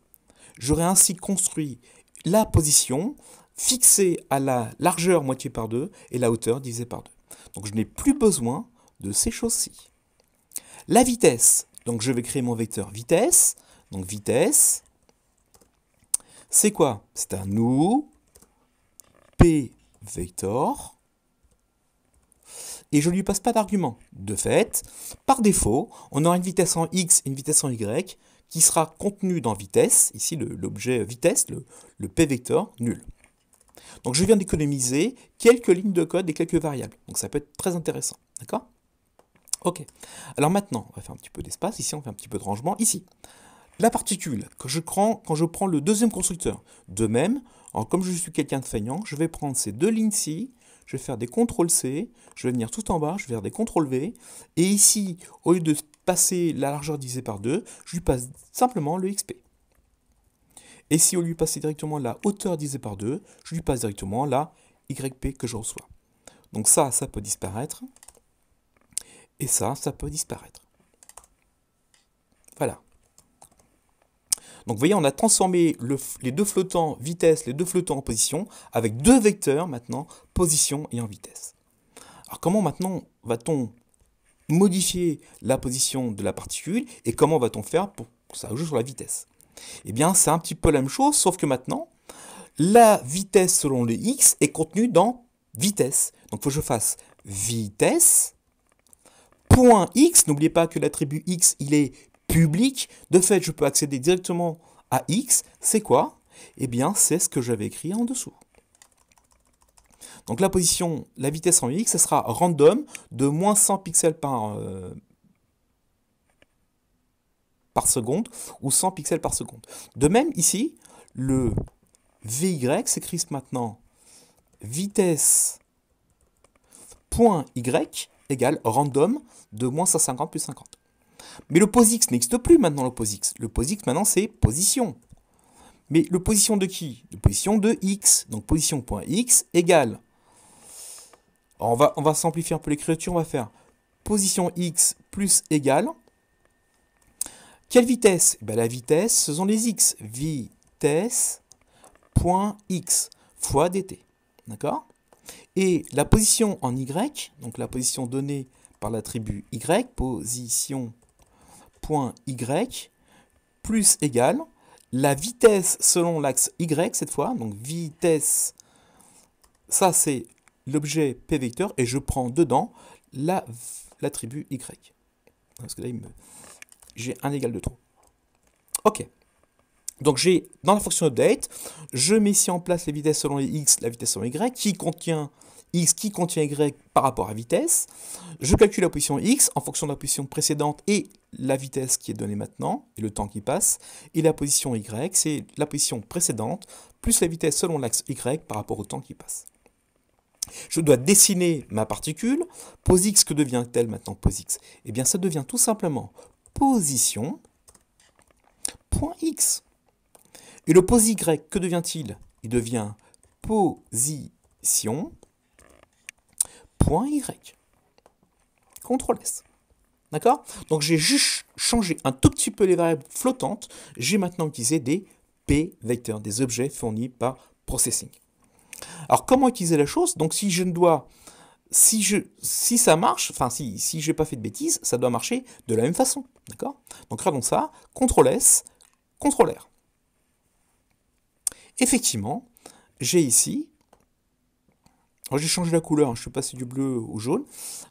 J'aurai ainsi construit la position fixée à la largeur moitié par 2 et la hauteur divisée par 2. Donc je n'ai plus besoin de ces choses-ci. La vitesse, donc je vais créer mon vecteur vitesse. Donc vitesse, c'est quoi? C'est un new p vector. Et je ne lui passe pas d'argument. De fait, par défaut, on aura une vitesse en x et une vitesse en y qui sera contenue dans vitesse, ici l'objet vitesse, le p vector, nul. Donc je viens d'économiser quelques lignes de code et quelques variables. Donc ça peut être très intéressant. D'accord? Ok. Alors maintenant, on va faire un petit peu d'espace. Ici, on fait un petit peu de rangement. Ici, la particule, quand je prends le deuxième constructeur. De même, alors comme je suis quelqu'un de feignant, je vais prendre ces deux lignes-ci, je vais faire des CTRL-C, je vais venir tout en bas, je vais faire des CTRL-V, et ici, au lieu de passer la largeur divisée par 2, je lui passe simplement le XP. Et si au lieu de passer directement la hauteur divisée par 2, je lui passe directement la YP que je reçois. Donc ça peut disparaître, et ça peut disparaître. Voilà. Donc vous voyez, on a transformé les deux flottants vitesse, les deux flottants en position, avec deux vecteurs maintenant, position et en vitesse. Alors comment maintenant va-t-on modifier la position de la particule et comment va-t-on faire pour que ça joue sur la vitesse? Eh bien, c'est un petit peu la même chose, sauf que maintenant, la vitesse selon le x est contenue dans vitesse. Donc il faut que je fasse vitesse, point x, n'oubliez pas que l'attribut x, il est public. De fait, je peux accéder directement à x. C'est quoi? Eh bien, c'est ce que j'avais écrit en dessous. Donc la position, la vitesse en x, ce sera random de moins 100 pixels par seconde ou 100 pixels par seconde. De même, ici, le vy s'écrit maintenant vitesse point y égale random de moins 150 plus 50. Mais le POSIX n'existe plus maintenant, le POSIX. Le POSIX maintenant c'est position. Mais le position de qui? De position de x. Donc position.x égale. On va simplifier un peu l'écriture, on va faire position x plus égale. Quelle vitesse? Ben, la vitesse, ce sont les x. Vitesse.x fois dt. D'accord? Et la position en y, donc la position donnée par l'attribut y, position.y, plus égale la vitesse selon l'axe y cette fois, donc vitesse, ça c'est l'objet p vecteur, et je prends dedans l'attribut y. Parce que là, j'ai un égal de trop. Ok. Donc j'ai, dans la fonction update, je mets ici en place les vitesses selon les x, la vitesse selon y, qui contient x, qui contient y par rapport à vitesse. Je calcule la position x en fonction de la position précédente et la vitesse qui est donnée maintenant, et le temps qui passe. Et la position y, c'est la position précédente, plus la vitesse selon l'axe y par rapport au temps qui passe. Je dois dessiner ma particule. PosX, que devient-elle maintenant PosX? Eh bien, ça devient tout simplement position.x. Et le pos y, que devient-il? Il devient position.y. CTRL-S. D'accord? Donc j'ai juste changé un tout petit peu les variables flottantes. J'ai maintenant utilisé des P vecteurs, des objets fournis par Processing. Alors comment utiliser la chose? Donc si je ne dois... Si ça marche, enfin si je n'ai pas fait de bêtises, ça doit marcher de la même façon. D'accord? Donc regardons ça. CTRL-S, CTRL-R. Effectivement, j'ai ici... J'ai changé la couleur, je suis passé du bleu au jaune.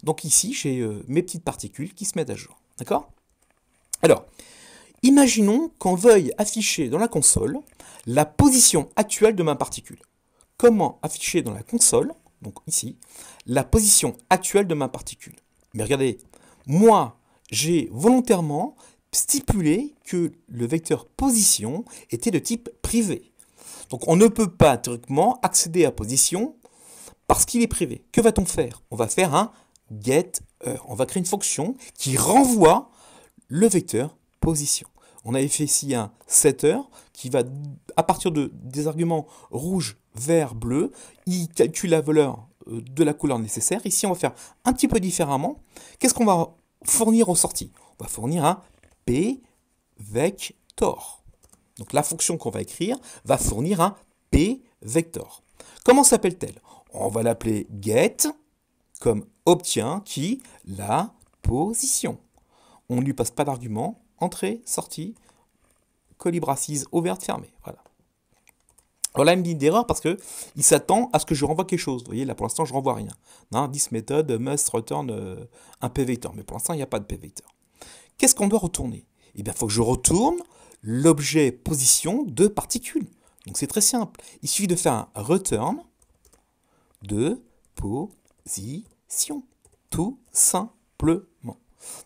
Donc ici, j'ai mes petites particules qui se mettent à jour. D'accord? Alors, imaginons qu'on veuille afficher dans la console la position actuelle de ma particule. Comment afficher dans la console donc ici, la position actuelle de ma particule. Mais regardez, moi, j'ai volontairement stipulé que le vecteur position était de type privé. Donc on ne peut pas théoriquement accéder à position parce qu'il est privé. Que va-t-on faire? On va faire un getter. On va créer une fonction qui renvoie le vecteur position. On avait fait ici un setter qui va, à partir des arguments rouge, vert, bleu, il calcule la valeur de la couleur nécessaire. Ici, on va faire un petit peu différemment. Qu'est-ce qu'on va fournir aux sorties? On va fournir un p-vector. Donc la fonction qu'on va écrire va fournir un p-vector. Comment s'appelle-t-elle? On va l'appeler get, comme obtient, qui? La position. On ne lui passe pas d'argument. Entrée, sortie, colibre-assise, ouverte, fermée. Voilà. Voilà une ligne d'erreur parce qu'il s'attend à ce que je renvoie quelque chose. Vous voyez, là pour l'instant, je ne renvoie rien. This method must return un p-vector. Mais pour l'instant, il n'y a pas de p-vector. Qu'est-ce qu'on doit retourner? Eh bien, il faut que je retourne l'objet position de particule. Donc c'est très simple. Il suffit de faire un return de position. Tout simplement.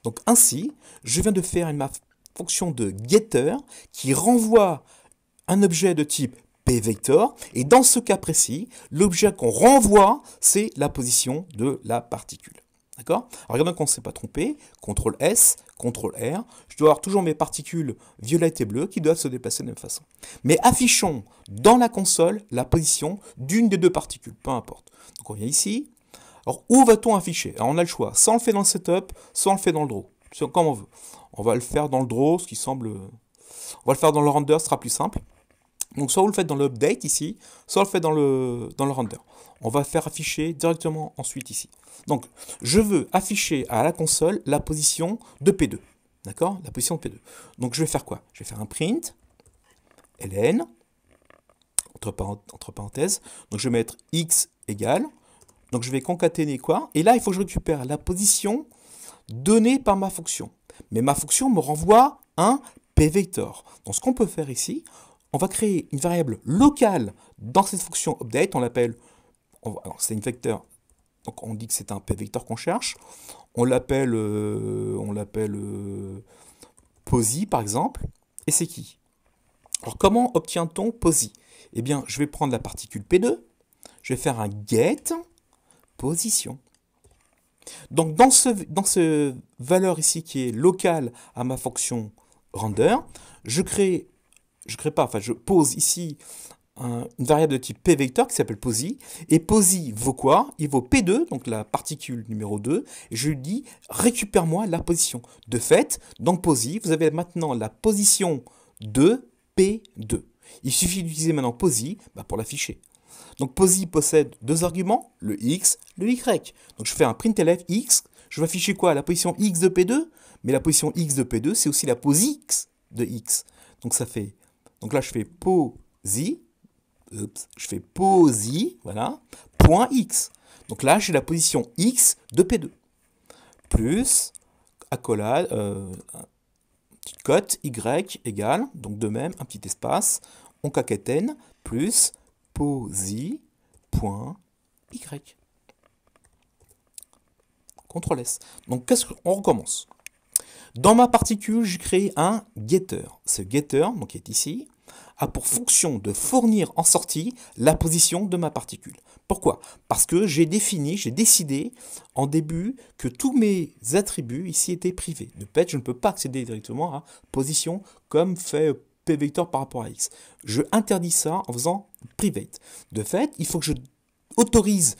Donc ainsi, je viens de faire ma fonction de getter qui renvoie un objet de type p-vector. Et dans ce cas précis, l'objet qu'on renvoie, c'est la position de la particule. D'accord? Alors regardons qu'on ne s'est pas trompé. CTRL S, CTRL R. Je dois avoir toujours mes particules violettes et bleues qui doivent se déplacer de la même façon. Mais affichons dans la console la position d'une des deux particules, peu importe. Donc on vient ici. Alors, où va-t-on afficher? Alors, on a le choix. Soit on le fait dans le setup, soit on le fait dans le draw. Comme on veut. On va le faire dans le draw, ce qui semble... On va le faire dans le render, ce sera plus simple. Donc, soit vous le faites dans l'update ici, soit on le fait dans le render. On va faire afficher directement ensuite ici. Donc, je veux afficher à la console la position de P2. D'accord? La position de P2. Donc, je vais faire quoi? Je vais faire un print, ln, entre parenthèses. Donc, je vais mettre x égale... Donc je vais concaténer quoi? Et là, il faut que je récupère la position donnée par ma fonction. Mais ma fonction me renvoie un p-vector. Donc ce qu'on peut faire ici, on va créer une variable locale dans cette fonction update. On l'appelle, c'est une vecteur, donc on dit que c'est un p-vector qu'on cherche. On l'appelle posi par exemple. Et c'est qui? Alors comment obtient-on posi? Eh bien, je vais prendre la particule p2. Je vais faire un get position. Donc dans ce valeur ici qui est locale à ma fonction render, je pose ici une variable de type p-vector qui s'appelle posi, et posi vaut quoi? Il vaut p2, donc la particule numéro 2, et je lui dis récupère-moi la position. De fait, dans posi, vous avez maintenant la position de p2. Il suffit d'utiliser maintenant posi pour l'afficher. Donc posi possède deux arguments, le x, le y. Donc je fais un println x, je vais afficher quoi? La position x de P2, mais la position x de P2, c'est aussi la pos x de x. Donc ça fait, donc là je fais posi, voilà, point x. Donc là j'ai la position x de P2, plus, accolade, petite cote, y égale, donc de même, un petit espace, on concaténe, plus, posi.y. CTRL S. Donc, on recommence. Dans ma particule, j'ai créé un getter. Ce getter, donc qui est ici, a pour fonction de fournir en sortie la position de ma particule. Pourquoi? Parce que j'ai décidé en début que tous mes attributs ici étaient privés. De fait, je ne peux pas accéder directement à position comme fait p-vector par rapport à x. Je interdis ça en faisant private. De fait, il faut que je autorise,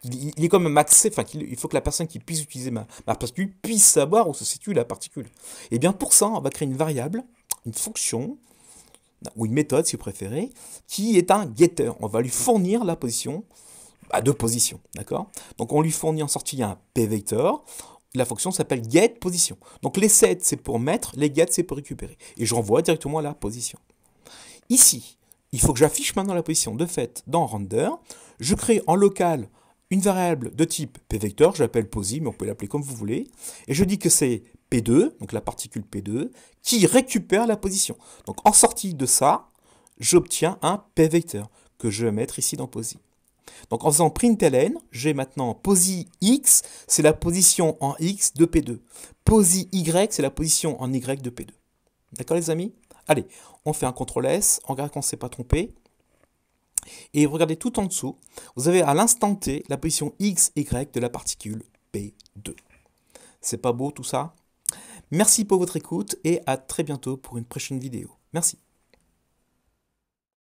il est comme accès, il faut que la personne qui puisse utiliser ma particule puisse savoir où se situe la particule. Et bien pour ça, on va créer une variable, une fonction, ou une méthode si vous préférez, qui est un getter. On va lui fournir la position, deux positions, d'accord? Donc on lui fournit en sortie un p-vector. La fonction s'appelle getPosition. Donc les set c'est pour mettre, les get c'est pour récupérer. Et je renvoie directement à la position. Ici, il faut que j'affiche maintenant la position. De fait, dans render, je crée en local une variable de type p-vector, je l'appelle posi, mais on peut l'appeler comme vous voulez. Et je dis que c'est P2, donc la particule P2, qui récupère la position. Donc en sortie de ça, j'obtiens un p-vector que je vais mettre ici dans posi. Donc en faisant println, j'ai maintenant posi x, c'est la position en x de P2. Posi y, c'est la position en y de P2. D'accord les amis? Allez, on fait un CTRL S, on regarde qu'on ne s'est pas trompé. Et regardez tout en dessous, vous avez à l'instant T la position x, y de la particule P2. C'est pas beau tout ça? Merci pour votre écoute et à très bientôt pour une prochaine vidéo. Merci.